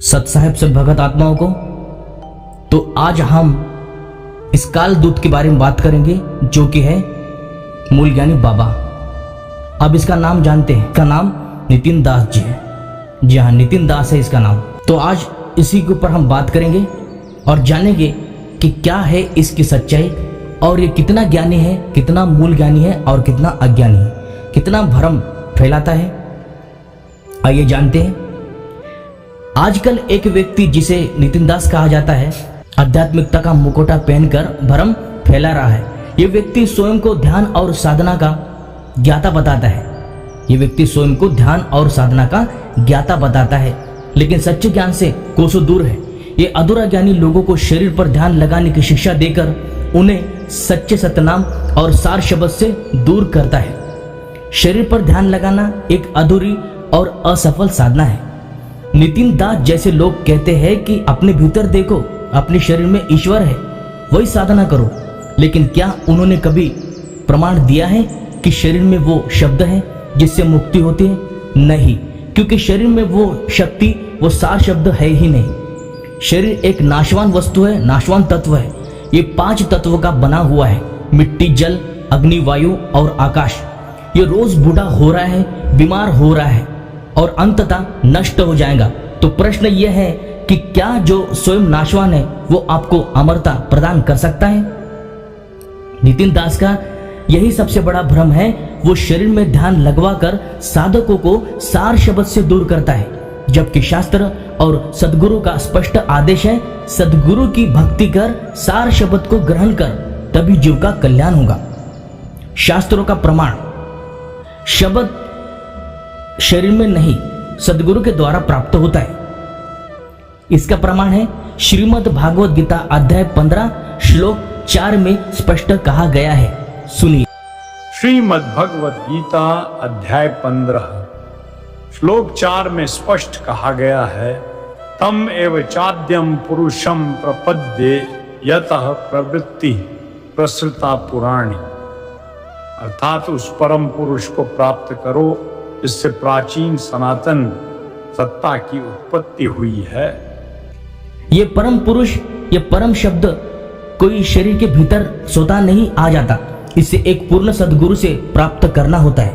सतसाहेब सब भगत आत्माओं को। तो आज हम इस काल दूत के बारे में बात करेंगे जो कि है मूल ज्ञानी बाबा। अब इसका नाम जानते हैं, इसका नाम नितिन दास जी है। जी हाँ, नितिन दास है इसका नाम। तो आज इसी के ऊपर हम बात करेंगे और जानेंगे कि क्या है इसकी सच्चाई और ये कितना ज्ञानी है, कितना मूल ज्ञानी है और कितना अज्ञानी है, कितना भ्रम फैलाता है। आइए जानते हैं। आजकल एक व्यक्ति जिसे नितिन दास कहा जाता है आध्यात्मिकता का मुखौटा पहनकर भ्रम फैला रहा है। ये व्यक्ति स्वयं को ध्यान और साधना का ज्ञाता बताता है। ये व्यक्ति स्वयं को ध्यान और साधना का ज्ञाता बताता है, लेकिन सच्चे ज्ञान से कोसों दूर है। ये अधूरा ज्ञानी लोगों को शरीर पर ध्यान लगाने की शिक्षा देकर उन्हें सच्चे सतनाम और सार शब्द से दूर करता है। शरीर पर ध्यान लगाना एक अधूरी और असफल साधना है। नितिन दास जैसे लोग कहते हैं कि अपने भीतर देखो, अपने शरीर में ईश्वर है, वही साधना करो। लेकिन क्या उन्होंने कभी प्रमाण दिया है कि शरीर में वो शब्द है जिससे मुक्ति होती है? नहीं, क्योंकि शरीर में वो शक्ति, वो सार शब्द है ही नहीं। शरीर एक नाशवान वस्तु है, नाशवान तत्व है। ये 5 तत्वों का बना हुआ है, मिट्टी, जल, अग्नि, वायु और आकाश। ये रोज बूढ़ा हो रहा है, बीमार हो रहा है और अंततः नष्ट हो जाएगा। तो प्रश्न यह है कि क्या जो स्वयं नाशवान है वो आपको अमरता प्रदान कर सकता है? नितिन दास का यही सबसे बड़ा भ्रम है। वो शरीर में ध्यान लगवाकर साधकों को सार शब्द से दूर करता है, जबकि शास्त्र और सदगुरु का स्पष्ट आदेश है, सदगुरु की भक्ति कर, सार शब्द को ग्रहण कर, तभी जीव का कल्याण होगा। शास्त्रों का प्रमाण, शब्द शरीर में नहीं, सदगुरु के द्वारा प्राप्त होता है। इसका प्रमाण है श्रीमद् भागवत गीता अध्याय 15 श्लोक 4 में स्पष्ट कहा गया है। सुनिए। श्रीमद् भगवत गीता अध्याय 15 श्लोक 4 में स्पष्ट कहा गया है, तम एव चाद्यम पुरुषम प्रपद्ये यतः प्रवृत्ति प्रसृता पुराणी। अर्थात उस परम पुरुष को प्राप्त करो जिससे प्राचीन सनातन सत्ता की उत्पत्ति हुई है। ये परम पुरुष, ये परम शब्द कोई शरीर के भीतर स्वतः नहीं आ जाता। इसे एक पूर्ण सदगुरु से प्राप्त करना होता है।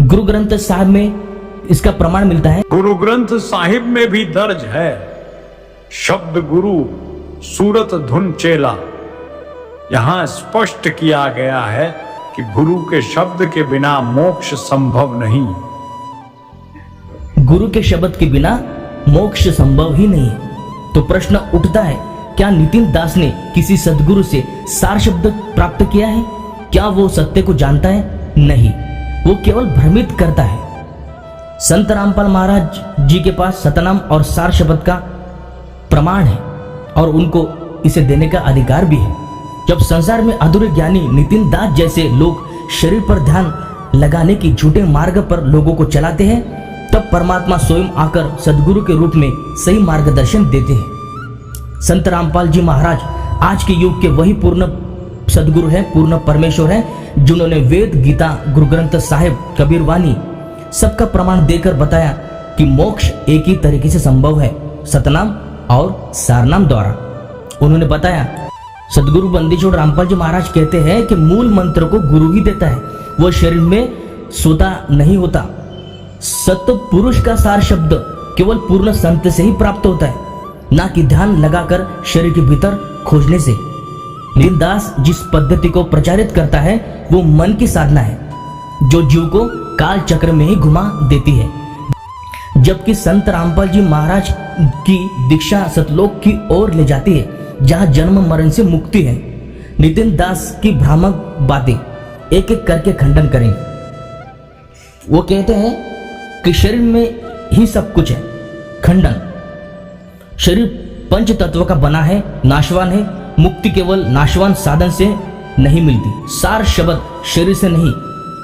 गुरु ग्रंथ साहिब में इसका प्रमाण मिलता है। गुरु ग्रंथ साहिब में भी दर्ज है, शब्द गुरु सूरत धुन चेला। यहां स्पष्ट किया गया है कि गुरु के शब्द के बिना मोक्ष संभव नहीं। गुरु के शब्द के बिना मोक्ष संभव ही नहीं है। तो प्रश्न उठता है, क्या नितिन दास ने किसी सदगुरु से सार शब्द प्राप्त किया है? क्या वो सत्य को जानता है? नहीं, वो केवल भ्रमित करता है। संत रामपाल महाराज जी के पास सतनाम और सार शब्द का प्रमाण है और उनको इसे देने का अधिकार भी है। जब संसार में अधूरे ज्ञानी नितिन दास जैसे लोग शरीर पर ध्यान लगाने की झूठे मार्ग पर लोगों को चलाते हैं, तब परमात्मा स्वयं आकर सदगुरु के रूप में सही मार्गदर्शन देते हैं। संत रामपाल जी महाराज आज के युग के वही पूर्ण सदगुरु है, पूर्ण परमेश्वर है, जिन्होंने वेद, गीता, गुरु ग्रंथ साहिब, कबीर वाणी सबका प्रमाण देकर बताया कि मोक्ष एक ही तरीके से संभव है, सतनाम और सारनाम द्वारा। उन्होंने बताया, सदगुरु बंदीछोड़ रामपाल जी महाराज कहते हैं कि मूल मंत्र को गुरु ही देता है, वो शरीर में स्वतः नहीं होता। सत्य पुरुष का सार शब्द केवल पूर्ण संत से ही प्राप्त होता है, ना कि ध्यान लगाकर शरीर के भीतर खोजने से। नितिन दास जिस पद्धति को प्रचारित करता है वो मन की साधना है, जो जीव को काल चक्र में ही घुमा देती है। जबकि संत रामपाल जी महाराज की दीक्षा सतलोक की ओर ले जाती है, जहां जन्म मरण से मुक्ति है। नितिन दास की भ्रामक बातें एक एक करके खंडन करेंगे। वो कहते हैं कि शरीर में ही सब कुछ है। खंडन, शरीर 5 तत्वों का बना है, नाशवान है। मुक्ति केवल नाशवान साधन से नहीं मिलती। सार शब्द शरीर से नहीं,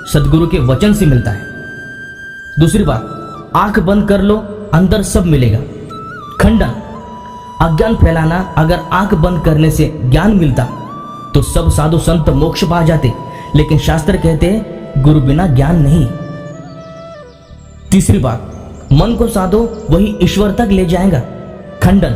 सदगुरु के वचन से मिलता है। दूसरी बात, आंख बंद कर लो, अंदर सब मिलेगा। खंडन, अज्ञान फैलाना। अगर आंख बंद करने से ज्ञान मिलता तो सब साधु संत मोक्ष पा जाते, लेकिन शास्त्र कहते हैं गुरु बिना ज्ञान नहीं। तीसरी बात, मन को साधो वही ईश्वर तक ले जाएगा। खंडन,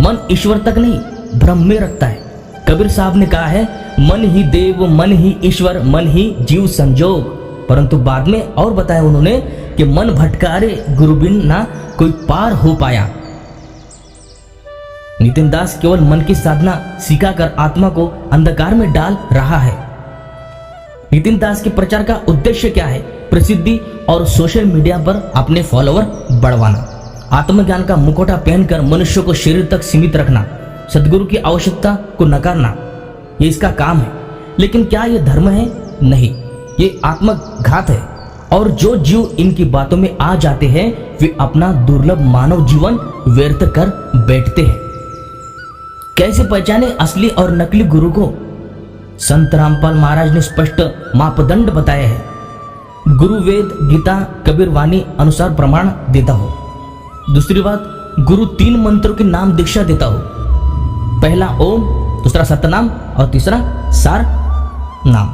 मन ईश्वर तक नहीं भ्रम में रखता है। कबीर साहब ने कहा है, मन ही देव मन ही ईश्वर मन ही जीव संजोग। परंतु बाद में और बताया उन्होंने कि मन भटकारे गुरु बिन ना कोई पार हो पाया। नितिन दास केवल मन की साधना सिखाकर आत्मा को अंधकार में डाल रहा है। नितिन दास के प्रचार का उद्देश्य क्या है? प्रसिद्धि और सोशल मीडिया पर अपने फॉलोअर बढ़वाना, आत्मज्ञान का मुखौटा पहनकर मनुष्य को शरीर तक सीमित रखना, सदगुरु की आवश्यकता को नकारना, ये इसका काम है। लेकिन क्या यह धर्म है? नहीं, ये आत्मघात है। और जो जीव इनकी बातों में आ जाते हैं वे अपना दुर्लभ मानव जीवन व्यर्थ कर बैठते हैं। कैसे पहचाने असली और नकली गुरु को? संत रामपाल महाराज ने स्पष्ट मापदंड बताया है। गुरु वेद गीता कबीर वाणी अनुसार प्रमाण देता हो। दूसरी बात, गुरु 3 मंत्रों के नाम दीक्षा देता हो। पहला ओम, दूसरा सतनाम और तीसरा सार नाम।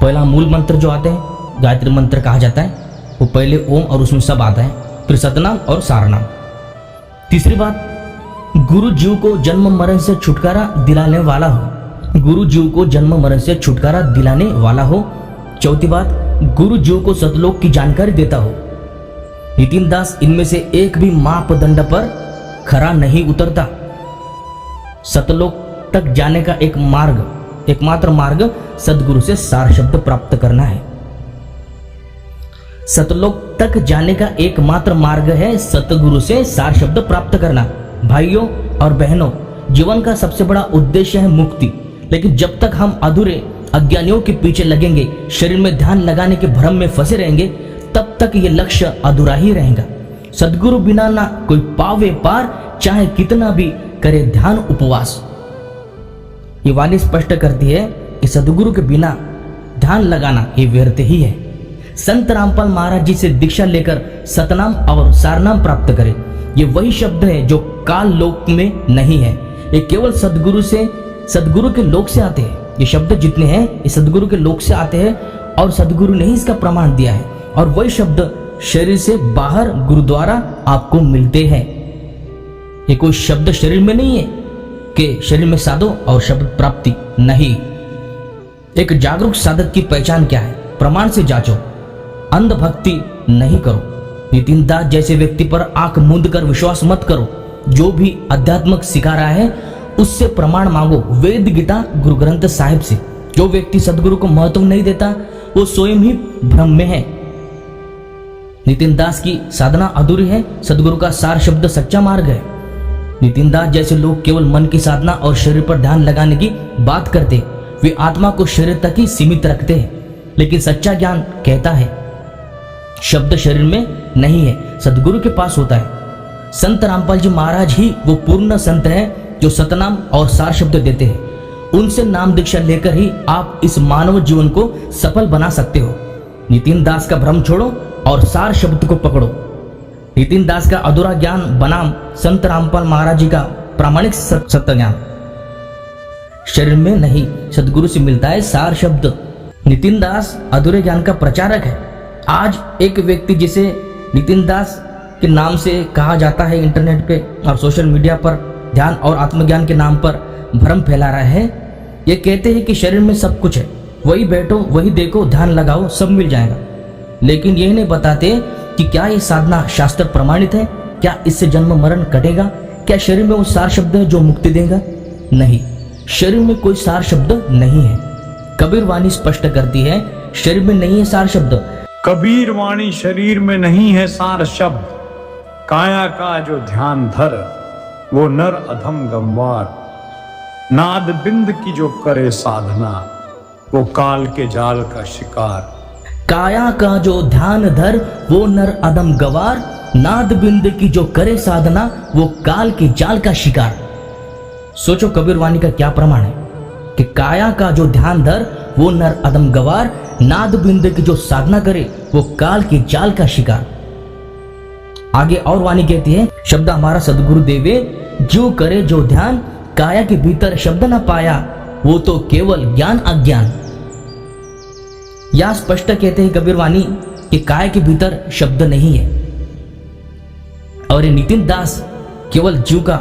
पहला मूल मंत्र जो आते हैं गायत्री मंत्र कहा जाता है, वो पहले ओम और उसमें सब आता है, फिर सतनाम और सार नाम। तीसरी बात, गुरु जीव को जन्म मरण से छुटकारा दिलाने वाला हो। गुरु जीव को जन्म मरण से छुटकारा दिलाने वाला हो। चौथी बात, गुरु जीव को सतलोक की जानकारी देता हो। नितिन दास इनमें से एक भी मापदंड पर खरा नहीं उतरता। सतलोक तक जाने का एकमात्र मार्ग सदगुरु से सार शब्द प्राप्त करना है। सतलोक तक जाने का एकमात्र मार्ग है सतगुरु से सार शब्द प्राप्त करना। भाइयों और बहनों, जीवन का सबसे बड़ा उद्देश्य है मुक्ति। लेकिन जब तक हम अधूरे अज्ञानियों के पीछे लगेंगे, शरीर में ध्यान लगाने के भ्रम में फंसे रहेंगे, तब तक ये लक्ष्य अधूरा ही रहेगा। सदगुरु बिना ना कोई पावे पार, चाहे कितना भी करे ध्यान उपवास। ये वाणी स्पष्ट करती है कि सदगुरु के बिना ध्यान लगाना ये व्यर्थ ही है। संत रामपाल महाराज जी से दीक्षा लेकर सतनाम और सारनाम प्राप्त करें। ये वही शब्द है जो काल लोक में नहीं है, ये केवल सदगुरु के लोक से आते हैं। ये शब्द जितने हैं ये सदगुरु के लोक से आते हैं और सदगुरु ने ही इसका प्रमाण दिया है। और वही शब्द शरीर से बाहर गुरुद्वारा आपको मिलते हैं। ये कोई शब्द शरीर में नहीं है कि शरीर में साधो और शब्द प्राप्ति नहीं। एक जागरूक साधक की पहचान क्या है? प्रमाण से जांचो, अंध भक्ति नहीं करो। नितिन दास जैसे व्यक्ति पर आंख मूंद कर विश्वास मत करो। जो भी अध्यात्मक सिखा रहा है उससे प्रमाण मांगो, वेद गीता गुरु ग्रंथ साहिब से। जो व्यक्ति सदगुरु को महत्व नहीं देता वो स्वयं ही भ्रम में है। नितिन दास की साधना अधूरी है, सदगुरु का सार शब्द सच्चा मार्ग है। नितिन दास जैसे लोग केवल मन की साधना और शरीर पर ध्यान लगाने की बात करते, वे आत्मा को शरीर तक ही सीमित रखते हैं। लेकिन सच्चा ज्ञान कहता है शब्द शरीर में नहीं है, सदगुरु के पास होता है। संत रामपाल जी महाराज ही वो पूर्ण संत है जो सतनाम और सार शब्द देते हैं। उनसे नाम दीक्षा लेकर ही आप इस मानव जीवन को सफल बना सकते हो। नितिन दास का भ्रम छोड़ो और सार शब्द को पकड़ो। नितिन दास का अधूरा ज्ञान बनाम संत रामपाल महाराज जी का प्रामाणिक सत्य ज्ञान। शरीर में नहीं, सदगुरु से मिलता है सार शब्द। नितिन दास अधूरे ज्ञान का प्रचारक है। आज एक व्यक्ति जिसे नितिन दास के नाम से कहा जाता है इंटरनेट पे और सोशल मीडिया पर ध्यान और आत्मज्ञान के नाम पर भ्रम फैला रहा है। ये कहते हैं कि शरीर में सब कुछ है, वही बैठो वही देखो ध्यान लगाओ सब मिल जाएगा। लेकिन यही नहीं बताते कि क्या ये साधना शास्त्र प्रमाणित है, क्या इससे जन्म मरण कटेगा, क्या शरीर में वो सार शब्द है जो मुक्ति देगा? नहीं, शरीर में कोई सार शब्द नहीं है। कबीर वाणी स्पष्ट करती है शरीर में नहीं है सार शब्द। कबीर वाणी शरीर में नहीं है सार शब्द, काया का जो ध्यान धर वो नर अधम गंवार। नाद बिंद की जो करे साधना वो काल के जाल का शिकार। काया का जो ध्यान धर वो नर अदम गवार, नाद बिंद की जो करे साधना वो काल के जाल का शिकार। सोचो कबीर वाणी का क्या प्रमाण है कि काया का जो ध्यान धर वो नर अदम गवार, नाद बिंद की जो साधना करे वो काल के जाल का शिकार। आगे और वाणी कहती है शब्द हमारा सदगुरु देवे, जो करे जो ध्यान, काया के भीतर शब्द न पाया वो तो केवल ज्ञान अज्ञान। या स्पष्ट कहते हैं कबीर वाणी कि काया के भीतर शब्द नहीं है, और ये नितिन दास केवल जीव का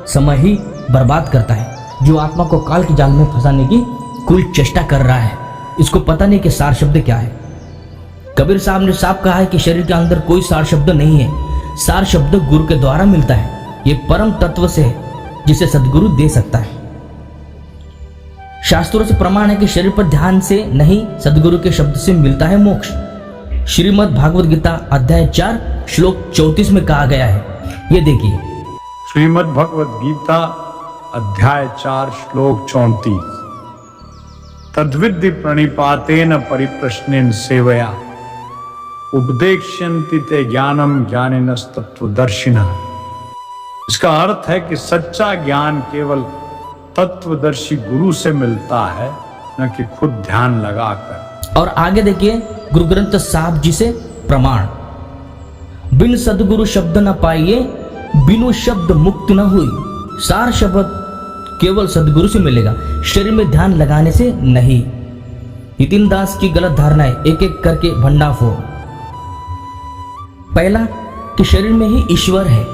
समय ही बर्बाद करता है, जो आत्मा को काल के जाल में फंसाने की कुल चेष्टा कर रहा है। इसको पता नहीं कि सार शब्द क्या है। कबीर साहब ने साफ कहा है कि शरीर के अंदर कोई सार शब्द नहीं है। सार शब्द गुरु के द्वारा मिलता है। ये परम तत्व से है जिसे सदगुरु दे सकता है। शास्त्रों से प्रमाण है कि शरीर पर ध्यान से नहीं, सदगुरु के शब्द से मिलता है मोक्ष। श्रीमद् भागवत गीता अध्याय 4 श्लोक 34 में कहा गया है, ये देखिए। श्रीमद् भगवद गीता अध्याय 4 श्लोक 34। तद्विद्धि प्रणिपातेन परिप्रश्नेन सेवया उपदेक्ष्यन्ति ते ज्ञानम ज्ञानिनस्तत्वदर्शिनः। इसका अर्थ है कि सच्चा ज्ञान केवल तत्वदर्शी गुरु से मिलता है, न कि खुद ध्यान लगाकर। और आगे देखिए, गुरु ग्रंथ साहब जी से प्रमाण। बिन सदगुरु शब्द न पाइए, बिनु शब्द मुक्त न हुई। सार शब्द केवल सदगुरु से मिलेगा, शरीर में ध्यान लगाने से नहीं। नितिन दास की गलत धारणाएं एक एक करके भंडाफोड़। पहला कि शरीर में ही ईश्वर है।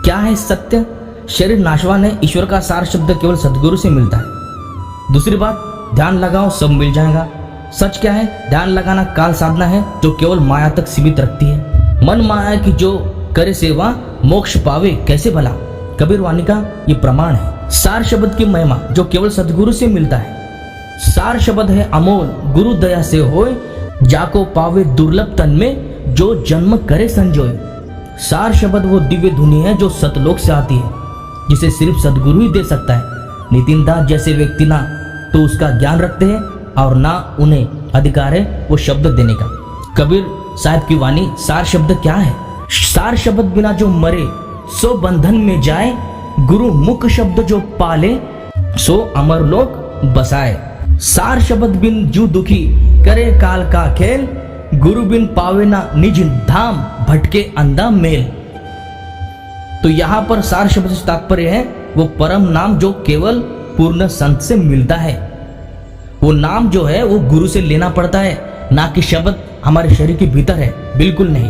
क्या है सत्य? शरीर नाशवान है, ईश्वर का सार शब्द केवल सदगुरु से मिलता है। दूसरी बात, ध्यान लगाओ सब मिल जाएगा। सच क्या है? ध्यान लगाना काल साधना है जो केवल माया तक सीमित रखती है। मन माया की जो करे सेवा मोक्ष पावे कैसे भला, कबीर वाणी का ये प्रमाण है। सार शब्द की महिमा जो केवल सदगुरु से मिलता है। सार शब्द है अमोल, गुरु दया से होए, जाको पावे दुर्लभ तन में, जो जन्म करे संजोए। सार शब्द वो दिव्य धुनी है जो सतलोक से आती है, जिसे सिर्फ सदगुरु ही दे सकता है। नितिन दास जैसे व्यक्ति ना तो उसका ज्ञान रखते हैं और ना उन्हें अधिकार है वो शब्द देने का। कबीर साहब की वाणी, सार शब्द क्या है? सार शब्द बिना जो मरे सो बंधन में जाए, गुरु मुख शब्द जो पाले सो अमर लोक बसाए। सार शब्द बिन जू दुखी करे काल का खेल, गुरु बिन पावे ना निज धाम भटके अंधा मेल। तो यहाँ पर सार शब्द से तात्पर्य है वो परम नाम जो केवल पूर्ण संत से मिलता है। वो नाम जो है वो गुरु से लेना पड़ता है, ना कि शब्द हमारे शरीर के भीतर है, बिल्कुल नहीं।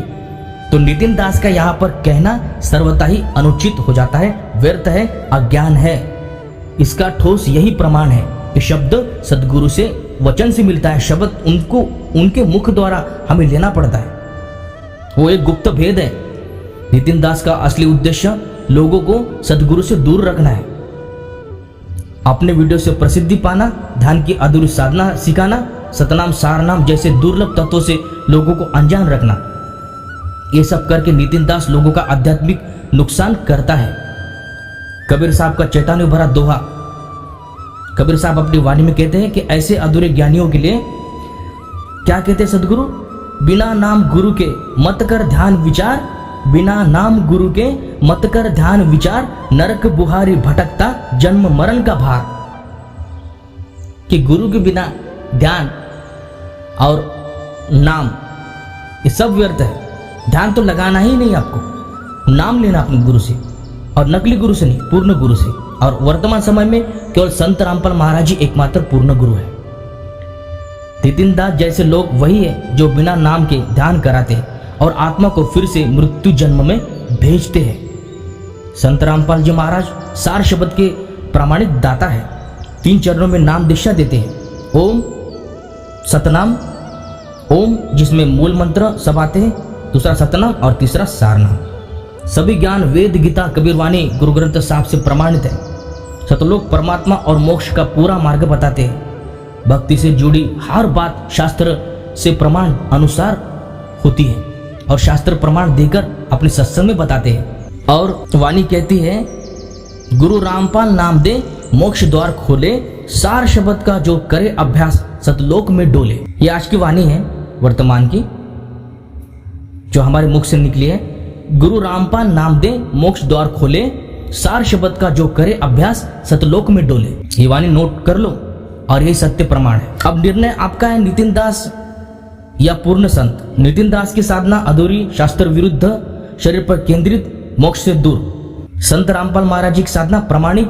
तो नितिन दास का यहाँ पर कहना सर्वथा ही अनुचित हो जाता है, व्यर्थ है, अज्ञान है। इसका ठोस यही प्रमाण है कि शब्द सदगुरु से वचन से मिलता है, शब्द उनको उनके मुख द्वारा हमें लेना पड़ता है। वो एक गुप्त भेद है। नितिन दास का असली उद्देश्य लोगों को सदगुरु से दूर रखना है, अपने वीडियो से प्रसिद्धि पाना, ध्यान की अधूरी साधना सिखाना, सतनाम सारनाम जैसे दुर्लभ तत्वों से लोगों को अनजान रखना। ये सब करके नितिन दास लोगों का आध्यात्मिक नुकसान करता है। कबीर साहब का चैतन्य भरा दोहा। कबीर साहब अपनी वाणी में कहते हैं कि ऐसे अधूरे ज्ञानियों के लिए क्या कहते हैं सदगुरु? बिना नाम गुरु के मत कर ध्यान विचार, बिना नाम गुरु के मत कर ध्यान विचार, नरक बुहारी भटकता जन्म मरण का भार। कि गुरु के बिना ध्यान और नाम ये सब व्यर्थ है। ध्यान तो लगाना ही नहीं, आपको नाम लेना अपने गुरु से, और नकली गुरु से नहीं, पूर्ण गुरु से। और वर्तमान समय में केवल संत रामपाल महाराज जी एकमात्र पूर्ण गुरु है। नितिन दास जैसे लोग वही है जो बिना नाम के ध्यान कराते हैं और आत्मा को फिर से मृत्यु जन्म में भेजते हैं। संत रामपाल जी महाराज सार शब्द के प्रामाणिक दाता है। 3 चरणों में नाम दीक्षा देते हैं। ओम सतनाम, ओम जिसमें मूल मंत्र सब आते हैं, दूसरा सतनाम और तीसरा सारनाम। सभी ज्ञान वेद गीता कबीर वाणी गुरु ग्रंथ साहब से प्रमाणित है। सतलोक परमात्मा और मोक्ष का पूरा मार्ग बताते हैं। भक्ति से जुड़ी हर बात शास्त्र से प्रमाण अनुसार होती है और शास्त्र प्रमाण देकर अपने सत्संग में बताते हैं। और वाणी कहती है, गुरु रामपाल नाम दे मोक्ष द्वार खोले, सार शब्द का जो करे अभ्यास सतलोक में डोले। ये आज की वाणी है वर्तमान की जो हमारे मुख से निकली है। गुरु रामपाल नाम दे मोक्ष द्वार खोले, सार शब्द का जो करे अभ्यास सतलोक में डोले। ये वाणी नोट कर लो और यही सत्य प्रमाण है। अब निर्णय आपका है, नितिन दास या पूर्ण संत। नितिन दास की साधना अधूरी, शास्त्र विरुद्ध, शरीर पर केंद्रित, मोक्ष से दूर। संत रामपाल महाराज जी की साधना प्रामाणिक,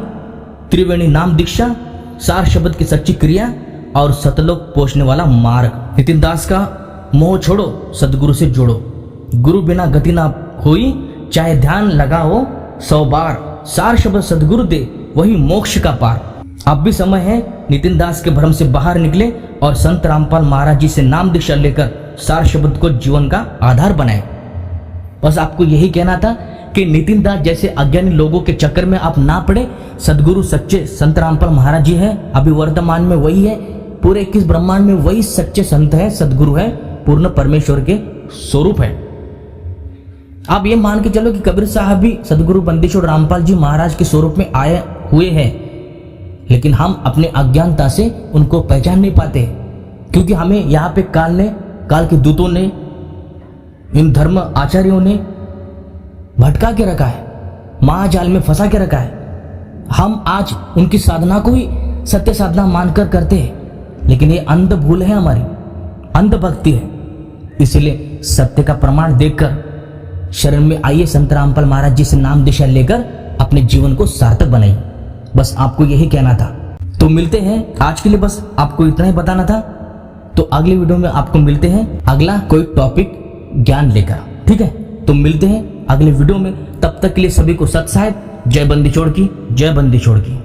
त्रिवेणी नाम दीक्षा, सार शब्द की सच्ची क्रिया और सतलोक पहुंचने वाला मार्ग। नितिन दास का मोह छोड़ो, सदगुरु से जोड़ो। गुरु बिना गति ना होई, चाहे ध्यान लगाओ 100 बार, सार शब्द सदगुरु दे वही मोक्ष का पार। अब भी समय है नितिन दास के भ्रम से बाहर निकले और संत रामपाल महाराज जी से नाम दीक्षा लेकर सार शब्द को जीवन का आधार बनाए। बस आपको यही कहना था कि नितिन दास जैसे अज्ञानी लोगों के चक्कर में आप ना पड़े। सदगुरु सच्चे संत रामपाल महाराज जी है, अभी वर्तमान में वही है, पूरे 21 ब्रह्मांड में वही सच्चे संत है, सदगुरु है, पूर्ण परमेश्वर के स्वरूप है। आप ये मान के चलो कि कबीर साहब भी सदगुरु बंदेश्वर रामपाल जी महाराज के स्वरूप में आए हुए हैं, लेकिन हम अपने अज्ञानता से उनको पहचान नहीं पाते, क्योंकि हमें यहाँ पे काल के दूतों ने, इन धर्म आचार्यों ने भटका के रखा है, महाजाल में फंसा के रखा है। हम आज उनकी साधना को ही सत्य साधना मानकर करते हैं, लेकिन ये अंध भूल है, हमारी अंध भक्ति है। इसलिए सत्य का प्रमाण देखकर शरण में आइए, संत रामपाल महाराज जी से नाम दिशा लेकर अपने जीवन को सार्थक बनाइए। बस आपको यही कहना था। तो मिलते हैं, आज के लिए बस आपको इतना ही बताना था। तो अगले वीडियो में आपको मिलते हैं अगला कोई टॉपिक ज्ञान लेकर, ठीक है। तो मिलते हैं अगले वीडियो में, तब तक के लिए सभी को सत साहेब, जय बंदी छोड़ की, जय बंदी छोड़ की।